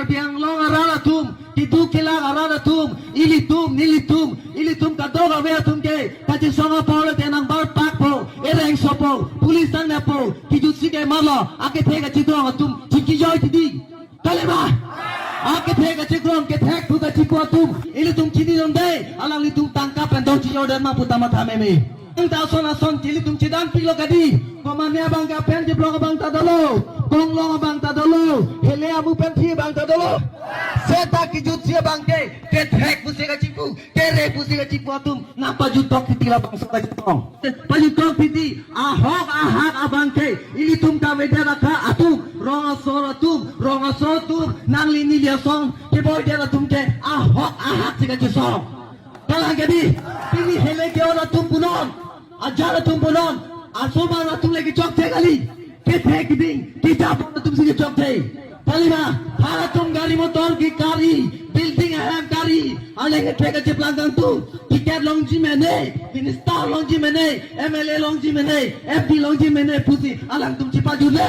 biang long arara tum tidu kilang arara tum ilitum kadoga wea tum ke kaji songa pole tenang bar pak po ereng sopo pulis tang na po kijut sige malo ake thega chidong tum chiki joy tidi talema ake thega chikrong ke thek puka chikwa tum ilitum chidi londe alang litum tangkap pendong chiyo dan ma putama thameme Tau son cili tum cidang pilo kadi komanya bang kapen di blok bang tadolo konglong bang tadolo hele abu pen thi bang tadolo seta kijut sia bang ke thek pusi ka cipu ke re pusi ka cipu tum napa jutok titila bang sa jitong pajutok titi ahok ahak abang ke ili tum ka wedara ka atum ronga soratum nang lini dia song ke boy dia tum ke ahok ahak sika cisong kalang kadi pilih hele ke ora tum punon ajar tum punon asoma tum lagi chok the gali ke thek ding kita tum sigi chok the talima hara tum gari motor ki kari building ham kari alenge thek je plangang tu tiket longji mene minister longji mene mla longji mene fd longji mene pusi alang tum chipa jule